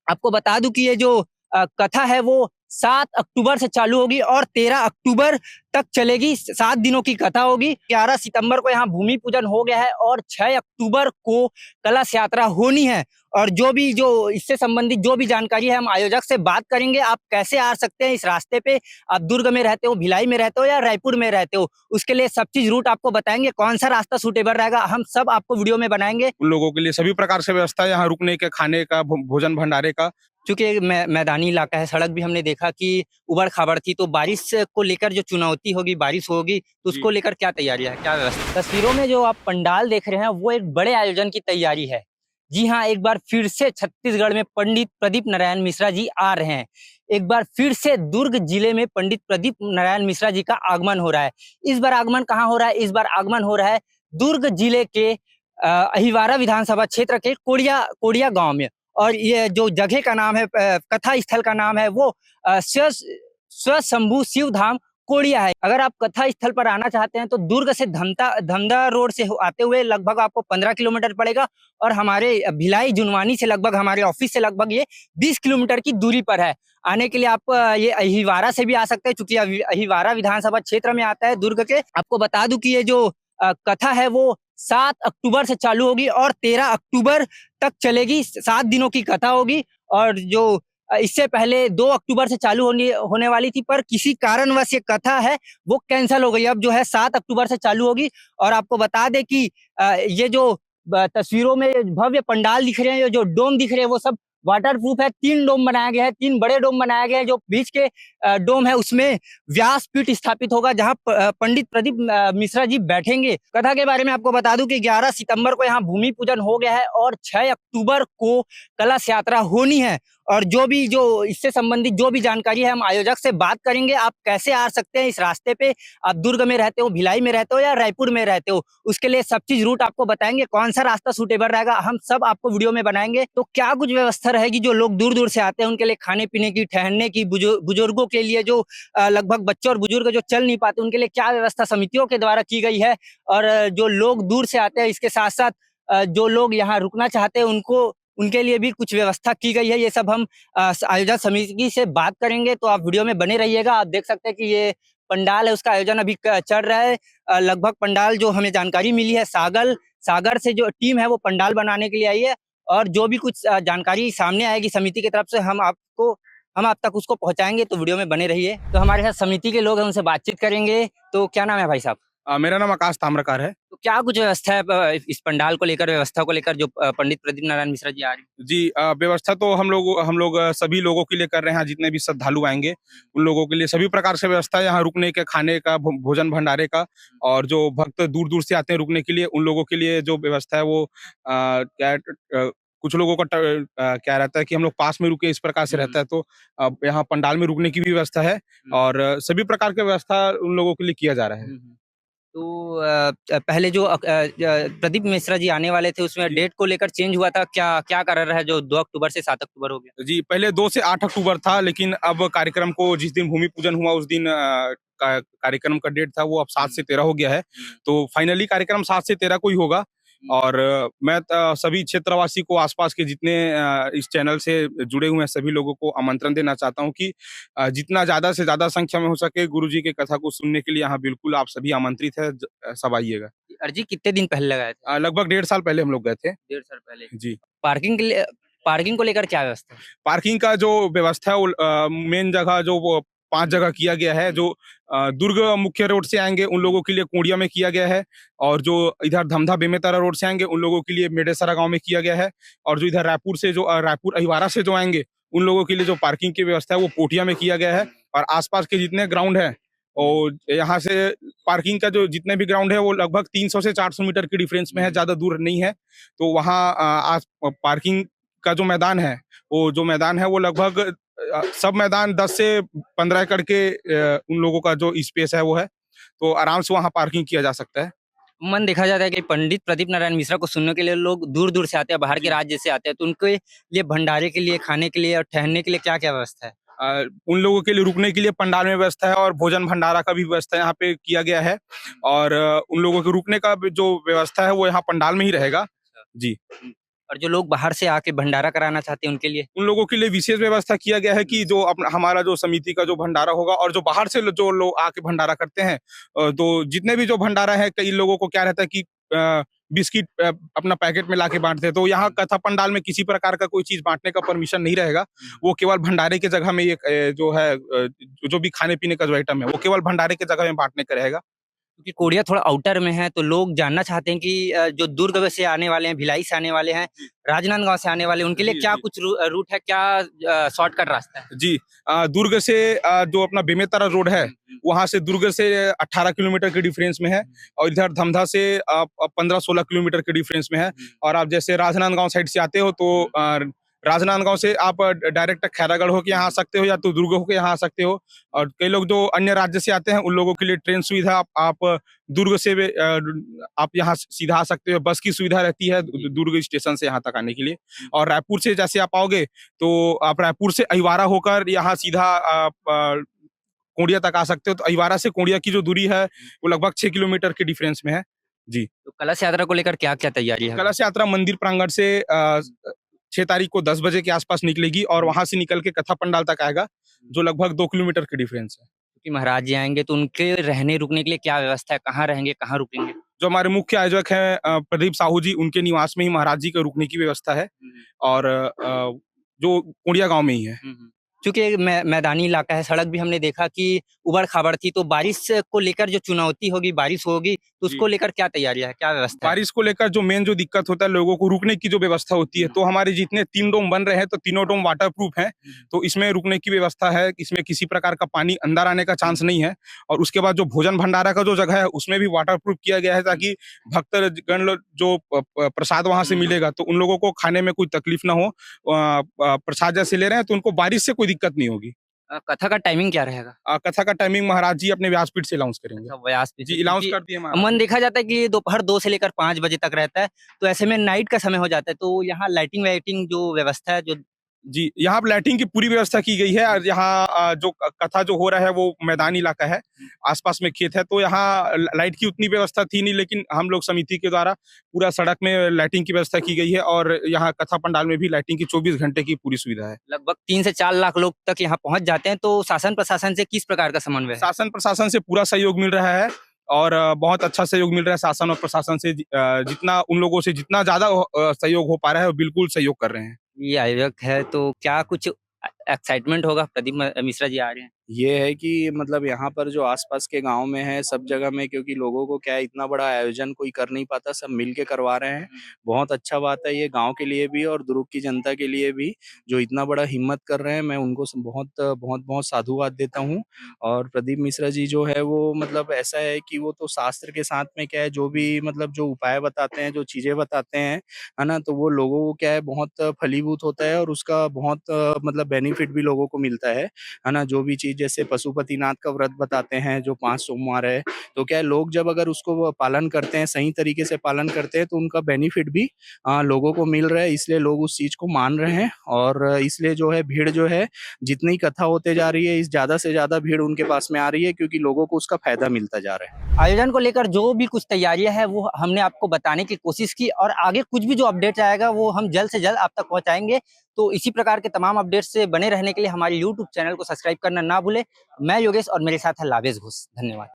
आपको बता दूं कि ये जो कथा है वो 7 अक्टूबर से चालू होगी और 13 अक्टूबर तक चलेगी। 7 दिनों की कथा होगी। 11 सितंबर को यहाँ भूमि पूजन हो गया है और 6 अक्टूबर को कलश यात्रा होनी है। और जो इससे संबंधित जो भी जानकारी है हम आयोजक से बात करेंगे। आप कैसे आ सकते हैं इस रास्ते पे, आप दुर्ग में रहते हो, भिलाई में रहते हो या रायपुर में रहते हो, उसके लिए सब चीज रूट आपको बताएंगे। कौन सा रास्ता सूटेबल रहेगा हम सब आपको वीडियो में बनाएंगे। उन लोगों के लिए सभी प्रकार से व्यवस्था है, यहाँ रुकने के, खाने का, भोजन भंडारे का। चूंकि मैदानी इलाका है, सड़क भी हमने देखा कि उबड़ खाबड़ थी, तो बारिश को लेकर जो चुनौती होगी, बारिश होगी तो उसको लेकर क्या तैयारियां है, क्या व्यवस्था? तस्वीरों में जो आप पंडाल देख रहे हैं वो एक बड़े आयोजन की तैयारी है। जी हाँ, एक बार फिर से छत्तीसगढ़ में पंडित प्रदीप नारायण मिश्रा जी आ रहे हैं। एक बार फिर से दुर्ग जिले में पंडित प्रदीप नारायण मिश्रा जी का आगमन हो रहा है। इस बार आगमन कहाँ हो रहा है? इस बार आगमन हो रहा है दुर्ग जिले के अहिवारा विधानसभा क्षेत्र के कोड़िया गांव में। और ये जो जगह का नाम है, कथा स्थल का नाम है वो स्वशंभू शिव धाम कोड़िया है। अगर आप कथा स्थल पर आना चाहते हैं तो दुर्ग से धमधा रोड से आते हुए लगभग आपको 15 किलोमीटर पड़ेगा और हमारे भिलाई जुनवानी से लगभग, हमारे ऑफिस से लगभग ये 20 किलोमीटर की दूरी पर है। आने के लिए आप ये अहिवारा से भी आ सकते हैं, चूंकि अहिवारा विधानसभा क्षेत्र में आता है दुर्ग के। आपको बता दूं कि ये जो कथा है वो 7 अक्टूबर से चालू होगी और 13 अक्टूबर तक चलेगी। 7 दिनों की कथा होगी। और जो इससे पहले 2 अक्टूबर से चालू होने वाली थी, पर किसी कारणवश ये कथा है वो कैंसिल हो गई। अब जो है 7 अक्टूबर से चालू होगी। और आपको बता दें कि ये जो तस्वीरों में भव्य पंडाल दिख रहे हैं, ये जो डोम दिख रहे हैं वो सब वाटर प्रूफ है। 3 डोम बनाया गया है, 3 बड़े डोम बनाया गया है। जो बीच के डोम है उसमें व्यासपीठ स्थापित होगा जहां पंडित प्रदीप मिश्रा जी बैठेंगे। कथा के बारे में आपको बता दूं कि 11 सितंबर को यहाँ भूमि पूजन हो गया है और 6 अक्टूबर को कलश यात्रा होनी है। और जो इससे संबंधित जो भी जानकारी है हम आयोजक से बात करेंगे। आप कैसे आ सकते हैं इस रास्ते पे, आप दुर्ग में रहते हो, भिलाई में रहते हो या रायपुर में रहते हो, उसके लिए सब चीज रूट आपको बताएंगे। कौन सा रास्ता सूटेबल रहेगा हम सब आपको वीडियो में बनाएंगे। तो क्या कुछ व्यवस्था रहेगी जो लोग दूर दूर से आते हैं उनके लिए, खाने पीने की, ठहरने की, बुजुर्गों के लिए जो लगभग बच्चे और बुजुर्ग जो चल नहीं पाते उनके लिए क्या व्यवस्था समितियों के द्वारा की गई है। और जो लोग दूर से आते हैं, इसके साथ साथ जो लोग यहाँ रुकना चाहते हैं उनके लिए भी कुछ व्यवस्था की गई है। ये सब हम आयोजक समिति से बात करेंगे, तो आप वीडियो में बने रहिएगा। आप देख सकते हैं कि ये पंडाल है, उसका आयोजन अभी चल रहा है। लगभग पंडाल जो हमें जानकारी मिली है, सागर से जो टीम है वो पंडाल बनाने के लिए आई है। और जो भी कुछ जानकारी सामने आएगी समिति की तरफ से हम आप तक उसको पहुंचाएंगे, तो वीडियो में बने रहिए। तो हमारे साथ समिति के लोग हैं, उनसे बातचीत करेंगे। तो क्या नाम है भाई साहब? मेरा नाम आकाश ताम्रकार है। तो क्या कुछ व्यवस्था है इस पंडाल को लेकर, व्यवस्था को लेकर, जो पंडित प्रदीप नारायण मिश्रा जी आ रहे हैं? जी, व्यवस्था तो हम लोग सभी लोगों के लिए कर रहे हैं। जितने भी श्रद्धालु आएंगे उन लोगों के लिए सभी प्रकार से व्यवस्था है, यहाँ रुकने के, खाने का, भोजन भंडारे का। और जो भक्त दूर दूर से आते हैं रुकने के लिए, उन लोगों के लिए जो व्यवस्था है वो कुछ लोगों का क्या रहता है कि हम लोग पास में रुके, इस प्रकार से रहता है। तो यहाँ पंडाल में रुकने की भी व्यवस्था है और सभी प्रकार की व्यवस्था उन लोगों के लिए किया जा रहा है। तो पहले जो प्रदीप मिश्रा जी आने वाले थे उसमें डेट को लेकर चेंज हुआ था, क्या क्या कारण रहा है जो 2 अक्टूबर से 7 अक्टूबर हो गया? जी, पहले 2 से 8 अक्टूबर था, लेकिन अब कार्यक्रम को जिस दिन भूमि पूजन हुआ उस दिन कार्यक्रम का डेट था वो अब 7 से 13 हो गया है। तो फाइनली कार्यक्रम 7 से 13 को ही होगा। और मैं सभी क्षेत्रवासी को, आसपास के जितने इस चैनल से जुड़े हुए हैं सभी लोगों को आमंत्रण देना चाहता हूँ कि जितना ज़्यादा से ज़्यादा संख्या में हो सके गुरुजी के कथा को सुनने के लिए यहाँ बिल्कुल आप सभी आमंत्रित है, सब आइएगा। अर्जी कितने दिन पहले लगाए थे? लगभग 1.5 साल पहले हम लोग गए थे। 1.5 साल पहले। जी। पार्किंग को लेकर क्या व्यवस्था है? पार्किंग का जो व्यवस्था है वो मेन जगह जो वो 5 जगह किया गया है। जो दुर्ग मुख्य रोड से आएंगे उन लोगों के लिए कोड़िया में किया गया है। और जो इधर धमधा बेमेतरा रोड से आएंगे उन लोगों के लिए मेडेसरा गांव में किया गया है। और जो इधर रायपुर अहिवारा से जो आएंगे उन लोगों के लिए जो पार्किंग की व्यवस्था है वो पोठिया में किया गया है। और आसपास के जितने ग्राउंड है और यहाँ से पार्किंग का जो जितने भी ग्राउंड है वो लगभग 300 से 400 मीटर की डिफरेंस में है, ज्यादा दूर नहीं है। तो वहाँ पार्किंग का जो मैदान है वो लगभग सब मैदान 10 से 15 एकड़ के उन लोगों का जो स्पेस है वो है। तो आराम से वहाँ पार्किंग किया जा सकता है। मन देखा जाता है कि पंडित प्रदीप नारायण मिश्रा को सुनने के लिए लोग दूर दूर से आते हैं, बाहर के राज्य से आते हैं, तो उनके लिए भंडारे के लिए, खाने के लिए और ठहरने के लिए क्या क्या व्यवस्था है? उन लोगों के लिए रुकने के लिए पंडाल में व्यवस्था है और भोजन भंडारा का भी व्यवस्था यहाँ पे किया गया है। और उन लोगों के रुकने का जो व्यवस्था है वो यहाँ पंडाल में ही रहेगा। जी। और जो लोग बाहर से आके भंडारा कराना चाहते हैं उनके लिए? उन लोगों के लिए विशेष व्यवस्था किया गया है कि जो अपना हमारा जो समिति का जो भंडारा होगा और जो बाहर से जो लोग आके भंडारा करते हैं, तो जितने भी जो भंडारा है, कई लोगों को क्या रहता है कि बिस्किट अपना पैकेट में लाके बांटते हैं, तो यहाँ कथा पंडाल में किसी प्रकार का कोई चीज बांटने का परमिशन नहीं रहेगा। वो केवल भंडारे की जगह में एक जो है जो भी खाने पीने का जो आइटम है वो केवल भंडारे की जगह में बांटने का रहेगा। क्योंकि कोरिया थोड़ा आउटर में है, तो लोग जानना चाहते हैं कि जो दुर्ग से आने वाले हैं, भिलाई से आने वाले हैं, राजनांदगांव से आने वाले हैं, उनके लिए जी, क्या जी। कुछ रूट है, क्या शॉर्टकट रास्ता है? जी, दुर्ग से जो अपना बेमेतरा रोड है, वहाँ से दुर्ग से 18 किलोमीटर के डिफरेंस में है और इधर धमधा से 15-16 किलोमीटर के डिफरेंस में है। और आप जैसे राजनांदगांव साइड से आते हो तो राजनांदगांव से आप डायरेक्ट खैरागढ़ होके यहाँ आ सकते हो या तो दुर्ग होके यहाँ आ सकते हो। और कई लोग जो अन्य राज्य से आते हैं उन लोगों के लिए ट्रेन सुविधा आप दुर्ग से भी, आप यहाँ सीधा आ सकते हो। बस की सुविधा रहती है दुर्ग स्टेशन से यहाँ तक आने के लिए। और रायपुर से जैसे आप आओगे तो आप रायपुर से अहिवारा होकर यहाँ सीधा आप कोंडिया तक आ सकते हो। तो अहिवारा से कोंडिया की जो दूरी है वो लगभग 6 किलोमीटर के डिफरेंस में है। जी। तो कलश यात्रा को लेकर क्या-क्या तैयारी है? कलश यात्रा मंदिर प्रांगण से 6 तारीख को 10 बजे के आसपास निकलेगी और वहां से निकल के कथा पंडाल तक आएगा, जो लगभग 2 किलोमीटर के डिफरेंस है। क्योंकि महाराज जी आएंगे तो उनके रहने रुकने के लिए क्या व्यवस्था है? कहाँ रहेंगे, कहाँ रुकेंगे? जो हमारे मुख्य आयोजक हैं प्रदीप साहू जी, उनके निवास में ही महाराज जी के रुकने की व्यवस्था है और जो कोंडिया गांव में ही है। चूँकि एक मैदानी इलाका है, सड़क भी हमने देखा कि ऊबड़-खाबड़ थी, तो बारिश को लेकर जो चुनौती होगी, बारिश होगी, तो जी। उसको लेकर क्या तैयारियाँ है, क्या व्यवस्था है? बारिश को लेकर जो मेन जो दिक्कत होता है, लोगों को रुकने की जो व्यवस्था होती है, तो हमारे जितने 3 डोम बन रहे हैं तो तीनों डोम वाटर प्रूफ हैं। तो इसमें रुकने की व्यवस्था है, इसमें किसी प्रकार का पानी अंदर आने का चांस नहीं है। और उसके बाद जो भोजन भंडारा का जो जगह है उसमें भी वाटर प्रूफ किया गया है, ताकि भक्तगण लोग जो प्रसाद वहां से मिलेगा तो उन लोगों को खाने में कोई तकलीफ ना हो। प्रसाद जैसे ले रहे हैं तो उनको बारिश से कोई दिक्कत नहीं होगी। कथा का टाइमिंग क्या रहेगा? कथा का टाइमिंग महाराज जी अपने व्यासपीठ से अनाउंस करेंगे। अच्छा, व्यास पे जी, से, अनाउंस क्योंकि कर दिए महाराज। अमूमन देखा जाता है कि दोपहर 2 से लेकर 5 बजे तक रहता है, तो ऐसे में नाइट का समय हो जाता है, तो यहाँ लाइटिंग वाइटिंग जो व्यवस्था है जो जी, यहाँ पे लाइटिंग की पूरी व्यवस्था की गई है और यहाँ जो कथा जो हो रहा है वो मैदानी इलाका है, आसपास में खेत है, तो यहाँ लाइट की उतनी व्यवस्था थी नहीं, लेकिन हम लोग समिति के द्वारा पूरा सड़क में लाइटिंग की व्यवस्था की गई है और यहाँ कथा पंडाल में भी लाइटिंग की 24 घंटे की पूरी सुविधा है। लगभग 3 से 4 लाख लोग तक यहाँ पहुँच जाते हैं, तो शासन प्रशासन से किस प्रकार का समन्वय है? शासन प्रशासन से पूरा सहयोग मिल रहा है और बहुत अच्छा सहयोग मिल रहा है शासन और प्रशासन से। जितना उन लोगों से जितना ज्यादा सहयोग हो पा रहा है वो बिल्कुल सहयोग कर रहे हैं। ये आयोजक है, तो क्या कुछ एक्साइटमेंट होगा? प्रदीप मिश्रा जी आ रहे हैं। ये है कि मतलब यहाँ पर जो आसपास के गांव में है सब जगह में, क्योंकि लोगों को क्या है इतना बड़ा आयोजन कोई कर नहीं पाता, सब मिल के करवा रहे हैं। बहुत अच्छा बात है ये गांव के लिए भी और दुर्ग की जनता के लिए भी, जो इतना बड़ा हिम्मत कर रहे हैं। मैं उनको बहुत बहुत बहुत साधुवाद देता हूँ। और प्रदीप मिश्रा जी जो है वो मतलब ऐसा है कि वो तो शास्त्र के साथ में क्या है, जो भी मतलब जो उपाय बताते हैं, जो चीजें बताते हैं, है ना, तो वो लोगों को क्या है बहुत फलीभूत होता है और उसका बहुत मतलब बेनिफिट भी लोगों को मिलता है ना। जो भी चीज जैसे पशुपतिनाथ का व्रत बताते हैं जो 5 सोमवार है, तो क्या है लोग जब अगर उसको वो पालन करते हैं, सही तरीके से पालन करते हैं, तो उनका बेनिफिट भी लोगों को मिल रहा है। इसलिए लोग उस चीज को मान रहे हैं और इसलिए जो है भीड़ जो है जितनी कथा होते जा रही है, इस ज्यादा से ज्यादा भीड़ उनके पास में आ रही है, क्योंकि लोगों को उसका फायदा मिलता जा रहा है। आयोजन को लेकर जो भी कुछ तैयारियां हैं वो हमने आपको बताने की कोशिश की और आगे कुछ भी जो अपडेट आएगा वो हम जल्द से जल्द आप तक पहुंचाएंगे। तो इसी प्रकार के तमाम अपडेट्स से बने रहने के लिए हमारे यूट्यूब चैनल को सब्सक्राइब करना ना भूलें। मैं योगेश और मेरे साथ है लावेश घोष। धन्यवाद।